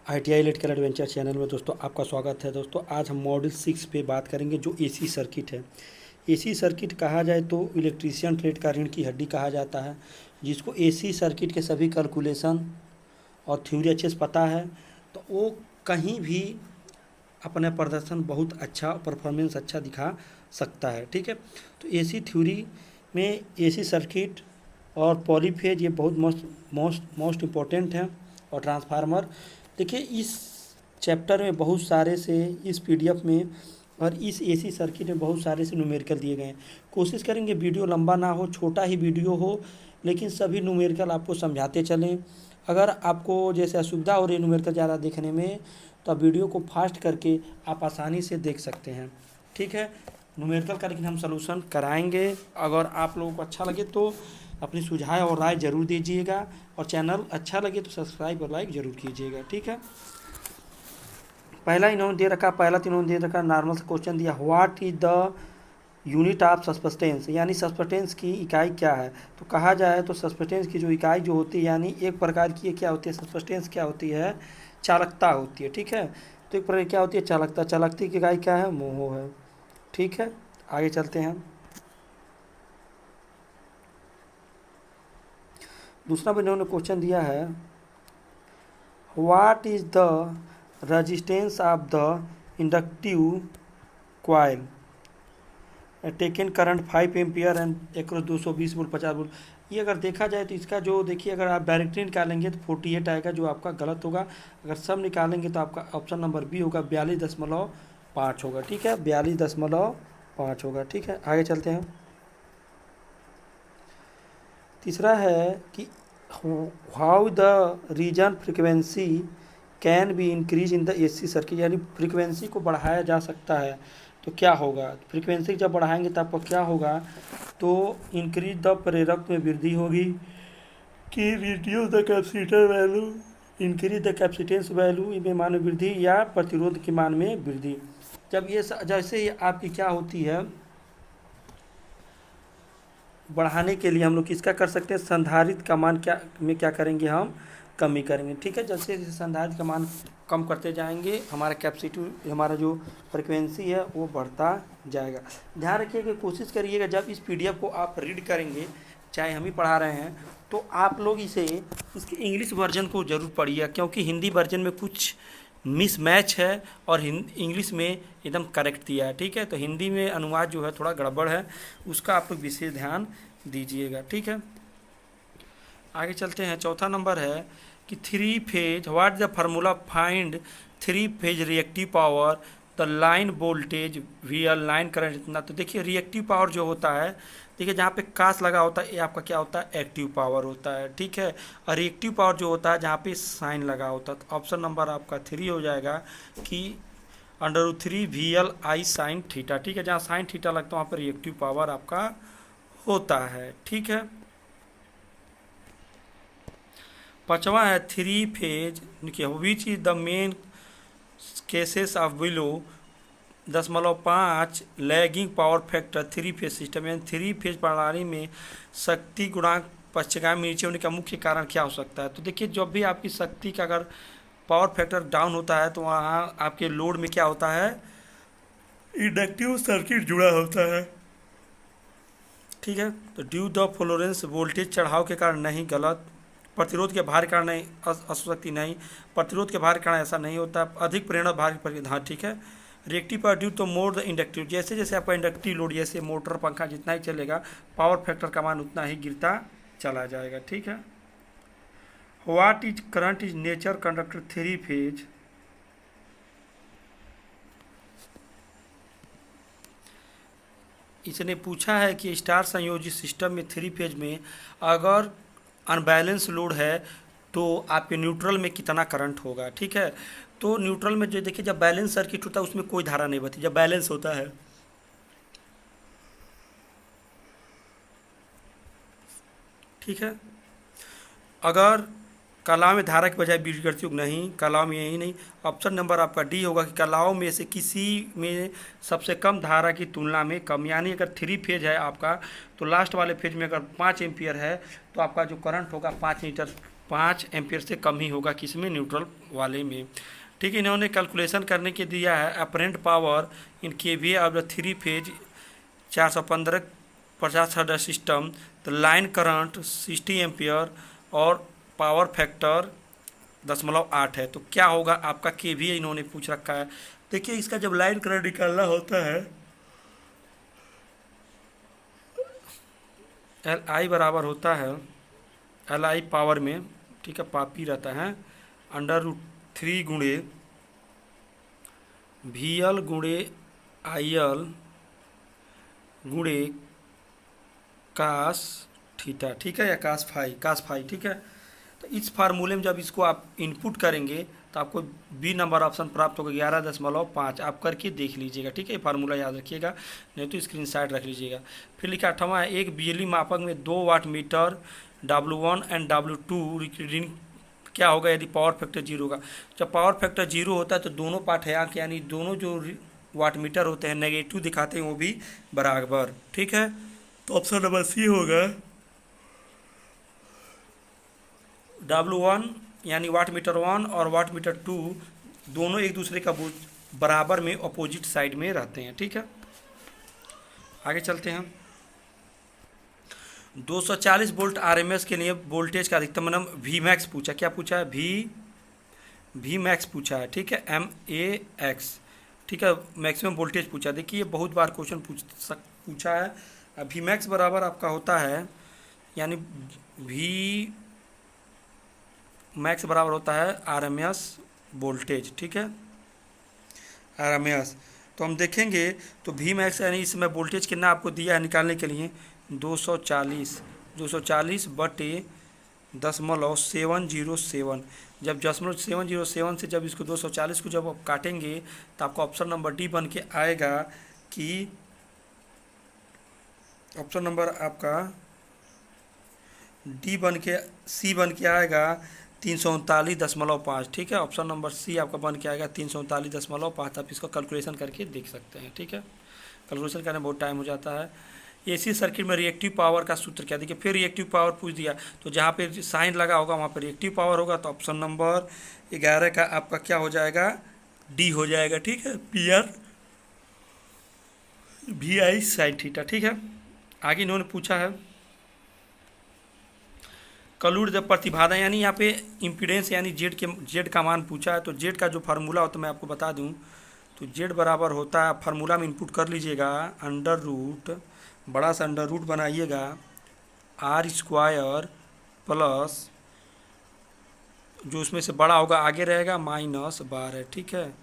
ITI electrical adventure channel में दोस्तों आपका स्वागत है। दोस्तों आज हम मॉड्यूल 6 पे बात करेंगे जो AC सर्किट है। AC सर्किट कहा जाए तो इलेक्ट्रीशियन ट्रेड का रीढ़ की हड्डी कहा जाता है, जिसको AC सर्किट के सभी कैलकुलेशन और थ्योरी अच्छे से पता है तो वो कहीं भी अपना प्रदर्शन बहुत अच्छा परफॉर्मेंस अच्छा दिखा सकता है। ठीक है, तो AC थ्योरी में AC सर्किट और पॉलीफेज ये बहुत मोस्ट इम्पोर्टेंट है। और ट्रांसफार्मर देखिए, इस चैप्टर में बहुत सारे से इस PDF में और इस AC सर्किट में बहुत सारे से न्यूमेरिकल दिए गए हैं। कोशिश करेंगे वीडियो लंबा ना हो, छोटा ही वीडियो हो, लेकिन सभी न्यूमेरिकल आपको समझाते चलें। अगर आपको जैसे असुविधा हो रही है न्यूमेरिकल ज़्यादा देखने में, तो आप वीडियो को फास्ट करके आप आसानी से देख सकते हैं। ठीक है, न्यूमेरिकल का लेकिन हम सलूशन कराएंगे। अगर आप लोगों को अच्छा लगे तो अपनी सुझाव और राय ज़रूर दीजिएगा, और चैनल अच्छा लगे तो सब्सक्राइब और लाइक ज़रूर कीजिएगा। ठीक है, पहला इन्होंने दे रखा, पहला तो इन्होंने दे रखा नॉर्मल से क्वेश्चन दिया, what is the unit of susceptance, यानी सस्पेंटेंस की इकाई क्या है। तो कहा जाए तो सस्पेंटेंस की जो इकाई जो होती है, यानी एक प्रकार की क्या होती है, सस्पेंटेंस क्या होती है, चालकता होती है। ठीक है, तो एक प्रकार क्या होती है, चालकता। चालकता की इकाई क्या है, मोह है। ठीक है, आगे चलते हैं। दूसरा भी इन्होंने क्वेश्चन दिया है, what is the resistance of the inductive coil taken current 5 ampere and across 220 volt 50 volt. ये अगर देखा जाए तो इसका जो देखिए, अगर आप डायरेक्टली निकालेंगे तो 48 आएगा, जो आपका गलत होगा। अगर सब निकालेंगे तो आपका ऑप्शन नंबर बी होगा, 42.5 होगा। ठीक है, 42.5 होगा। ठीक है, आगे चलते हैं। तीसरा है कि how the reason frequency can be increase in the AC circuit, यानी फ्रिक्वेंसी को बढ़ाया जा सकता है तो क्या होगा। फ्रिक्वेंसी जब बढ़ाएंगे तो आपको क्या होगा, तो इंक्रीज द प्रेरक में वृद्धि होगी, कि reduce the capacitor value, increase the capacitance value में मान में वृद्धि, या प्रतिरोध के मान में वृद्धि। जब ये जैसे ये आपकी क्या होती है, बढ़ाने के लिए हम लोग किसका कर सकते हैं, संधारित्र का मान क्या में क्या करेंगे, हम कमी करेंगे। ठीक है, जैसे जैसे संधारित्र का मान कम करते जाएंगे, हमारा कैपेसिटी, हमारा जो फ्रिक्वेंसी है वो बढ़ता जाएगा। ध्यान रखिएगा, कोशिश करिएगा जब इस PDF को आप रीड करेंगे, चाहे हम ही पढ़ा रहे हैं, तो आप लोग इसके इंग्लिश वर्जन को ज़रूर पढ़िए, क्योंकि हिंदी वर्जन में कुछ मिसमैच है और इंग्लिश में एकदम करेक्ट दिया है। ठीक है, तो हिंदी में अनुवाद जो है थोड़ा गड़बड़ है, उसका आप लोग विशेष ध्यान दीजिएगा। ठीक है, आगे चलते हैं। चौथा नंबर है कि 3 phase, what the formula find 3 phase reactive power, the line voltage VL, line current इतना। तो देखिए, रिएक्टिव पावर जो होता है, देखिए जहाँ पे कास लगा होता है ये आपका क्या होता है, एक्टिव पावर होता है। ठीक है, और रिएक्टिव पावर जो होता है जहाँ पे साइन लगा होता है। तो ऑप्शन नंबर आपका 3 हो जाएगा कि √3 VL I साइन थीटा। ठीक है, जहाँ साइन थीटा लगता है वहाँ पर रिएक्टिव पावर आपका होता है। ठीक है, पांचवा है 3 फेज, देखिए which is the main cases of below 0.5 lagging power factor 3 phase system, यानी 3 फेज प्रणाली में शक्ति गुणांक पश्चगामी नीचे होने का मुख्य कारण क्या हो सकता है। तो देखिए, जब भी आपकी शक्ति का अगर पावर फैक्टर डाउन होता है तो वहाँ आपके लोड में क्या होता है, इंडक्टिव सर्किट जुड़ा होता है। ठीक है, तो ड्यू द फ्लोरेंस वोल्टेज चढ़ाव के कारण नहीं, गलत। प्रतिरोध के भार के कारण नहीं, अशक्ति नहीं, प्रतिरोध के भार के कारण ऐसा नहीं होता। अधिक प्रेरणा भार पर, हाँ ठीक है। रिएक्टिव पावर ड्यू तो मोर द इंडक्टिव, जैसे जैसे आपका इंडक्टिव लोड, जैसे मोटर पंखा जितना ही चलेगा, पावर फैक्टर का मान उतना ही गिरता चला जाएगा। ठीक है, what is current is nature conductor 3 phase, इसने पूछा है कि स्टार संयोजित सिस्टम में 3 फेज में अगर अनबैलेंस लोड है तो आपके न्यूट्रल में कितना करंट होगा। ठीक है, तो न्यूट्रल में जो देखिए, जब बैलेंस सर्किट होता है उसमें कोई धारा नहीं बहती, जब बैलेंस होता है। ठीक है, अगर कलाओं में धारा के बजाय बीज करती नहीं, कलाओं में यही नहीं। ऑप्शन नंबर आपका डी होगा कि कलाओं में से किसी में सबसे कम धारा की तुलना में कम, यानी अगर 3 फेज है आपका, तो लास्ट वाले फेज में अगर 5 एम्पियर है तो आपका जो करंट होगा 5 मीटर 5 एम्पियर से कम ही होगा, किसमें, न्यूट्रल वाले में। ठीक है, इन्होंने कैलकुलेशन करने के दिया है apparent power in KVA of the 3 phase 415 50 hertz system, the line current 60 ampere और पावर फैक्टर 0.8 है। तो क्या होगा आपका केवीए इन्होंने पूछ रखा है। देखिए इसका जब लाइन करंट निकालना होता है एल आई बराबर होता है एल आई पावर में, ठीक है, पापी रहता है √3 गुणे वी एल गुणे आई एल गुणे कास थीटा, ठीक है, या कास फाई, ठीक है। तो इस फार्मूले में जब इसको आप इनपुट करेंगे तो आपको बी नंबर ऑप्शन प्राप्त होगा 11.5। आप करके देख लीजिएगा, ठीक है, फार्मूला याद रखिएगा, नहीं तो स्क्रीनशॉट रख लीजिएगा। फिर लिखा 8वां है, एक बिजली मापक में 2 watt meter W1 and W2 reading क्या होगा यदि पावर फैक्टर 0 होगा। जब पावर फैक्टर 0 होता है तो दोनों पाठ्यांक यानी दोनों जो वाट मीटर होते हैं नेगेटिव दिखाते हैं वो भी बराबर, ठीक है। तो ऑप्शन नंबर सी होगा W1 यानी वाट मीटर 1 और वाट मीटर 2 दोनों एक दूसरे का बराबर में अपोजिट साइड में रहते हैं, ठीक है। आगे चलते हैं। 240 वोल्ट आरएमएस के लिए वोल्टेज का अधिकतम मान वी मैक्स पूछा, क्या पूछा है, वी मैक्स पूछा है, ठीक है, MAX, ठीक है, मैक्सिमम वोल्टेज पूछा। देखिए बहुत बार क्वेश्चन पूछा है। वी मैक्स बराबर आपका होता है यानी वी मैक्स बराबर होता है आरएमएस वोल्टेज, ठीक है, आरएमएस। तो हम देखेंगे तो वी मैक्स यानी इसमें वोल्टेज कितना आपको दिया है निकालने के लिए 240 बटे 0.707। जब 0.707 से जब इसको 240 को जब आप काटेंगे तो आपको ऑप्शन नंबर डी बन के आएगा कि ऑप्शन नंबर आपका डी बन के सी बन के आएगा 339.5, ठीक है। ऑप्शन नंबर सी आपका बन के आएगा 339.5। आप इसको कैलकुलेशन करके देख सकते हैं, ठीक है। कैलकुलेशन करने में बहुत टाइम हो जाता है। एसी सर्किट में रिएक्टिव पावर का सूत्र क्या, देखिए फिर रिएक्टिव पावर पूछ दिया तो जहाँ पे साइन लगा होगा वहाँ पर रिएक्टिव पावर होगा। तो ऑप्शन नंबर 11 का आपका क्या हो जाएगा, डी हो जाएगा, ठीक है, PR VI साइन थीटा, ठीक है। आगे इन्होंने पूछा है कलुड जब प्रतिबाधा यानी यहाँ पे इम्पीडेंस यानी जेड का मान पूछा है। तो जेड का जो फार्मूला होता है मैं आपको बता दूं तो जेड बराबर होता है, फार्मूला में इनपुट कर लीजिएगा, अंडर रूट बड़ा सा अंडर रूट बनाइएगा R² प्लस जो उसमें से बड़ा होगा आगे रहेगा -12, ठीक है,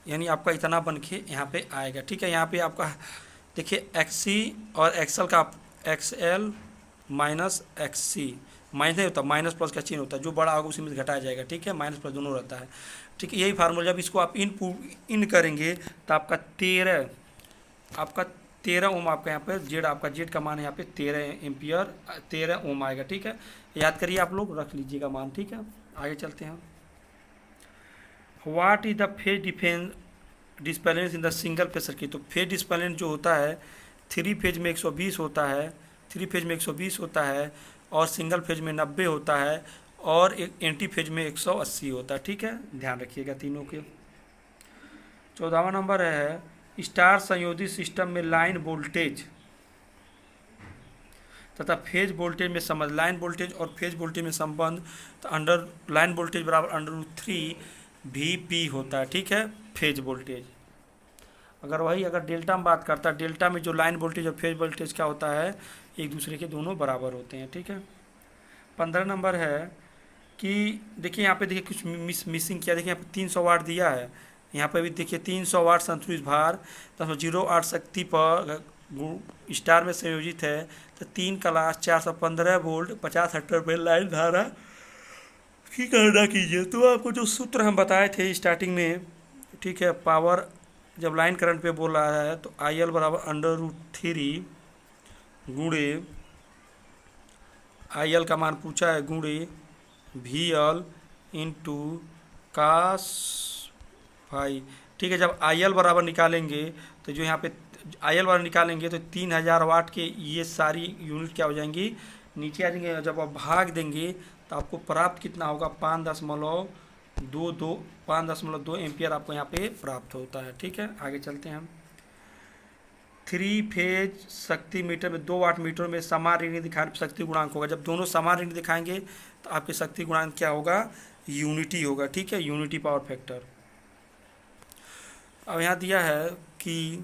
यानी आपका इतना बन के यहाँ पे आएगा, ठीक है। यहाँ पे आपका देखिए XC और XL का XL माइनस XC माइनस नहीं होता, माइनस प्लस का चिन्ह होता है, जो बड़ा होगा उसी में से घटाया जाएगा, ठीक है, माइनस प्लस दोनों रहता है, ठीक है। यही फार्मूला जब इसको आप इन करेंगे तो आपका 13 ओम आपका यहाँ पे जेड का मान है यहाँ पे 13 एम्पियर 13 ओम आएगा, ठीक है। याद करिए आप लोग, रख लीजिएगा मान, ठीक है। आगे चलते हैं। What is the phase displacement in the single phase circuit. तो फेज डिस्पेलेंस जो होता है 3 फेज में 120 होता है, 3 फेज में 120 होता है और सिंगल फेज में 90 होता है और एक एंटी फेज में 180 होता है, ठीक है, ध्यान रखिएगा तीनों के। 14वां नंबर है स्टार संयोजित सिस्टम में लाइन वोल्टेज तथा फेज वोल्टेज में संबंध, लाइन वोल्टेज और फेज वोल्टेज में संबंध, तो अंडर लाइन वोल्टेज बराबर √3 VP होता है, ठीक है, फेज वोल्टेज। अगर डेल्टा में बात करता है, डेल्टा में जो लाइन वोल्टेज और फेज वोल्टेज क्या होता है, एक दूसरे के दोनों बराबर होते हैं, ठीक है। 15 नंबर है कि देखिए यहाँ पे देखिए कुछ मिसिंग किया, देखिए यहाँ पे 300 वाट दिया है, यहाँ पे भी देखिए 300 वाट संतुलित भार 0.8 शक्ति पर स्टार में संयोजित है, तो 3 क्लास 415 वोल्ट 50 हेक्टर में लाइन धारा की गणना कीजिए। तो आपको जो सूत्र हम बताए थे स्टार्टिंग में, ठीक है, पावर जब लाइन करंट पे बोल रहा है तो IL बराबर √3 गुणे IL का मान पूछा है गुणे VL इंटू कास फाई, ठीक है। जब IL बराबर निकालेंगे तो जो यहाँ पे IL बराबर निकालेंगे तो 3000 वाट के ये सारी यूनिट क्या हो जाएंगी, नीचे आ जाएंगे। जब आप भाग देंगे तो आपको प्राप्त कितना होगा 5.22 एम्पियर आपको यहाँ पे प्राप्त होता है। ठीक है, आगे चलते हैं हम। 3 फेज शक्ति मीटर में 2 वाट मीटर में समान रीडिंग दिखाने शक्ति गुणांक होगा। जब दोनों समान रीडिंग दिखाएंगे तो आपके शक्ति गुणांक क्या होगा, यूनिटी होगा। ठीक है, यूनिटी पावर फैक्टर। अब यहाँ दिया है कि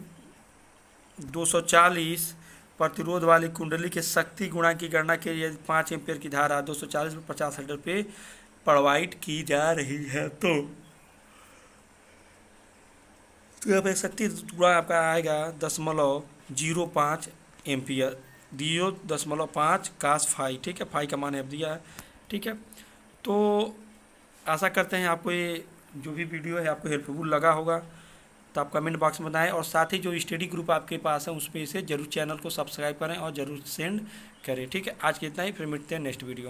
240 प्रतिरोध वाली कुंडली के शक्ति गुणांक की गणना के लिए 5 एम्पियर की धारा 240 पर 50 लीटर पे प्रवाहित की जा रही है। तो यहाँ पे शक्ति गुणांक आपका आएगा 0.05 एम्पियर, 0.5 कास फाई। ठीक है, फाई का मान है दिया है। ठीक है, तो आशा करते हैं आपको ये जो भी वीडियो है आपको हेल्पफुल लगा होगा। तो आप कमेंट बॉक्स में बताएं, और साथ ही जो स्टडी ग्रुप आपके पास है उस पर इसे जरूर चैनल को सब्सक्राइब करें और ज़रूर सेंड करें। ठीक है, आज के इतना ही, फिर मिलते हैं नेक्स्ट वीडियो में।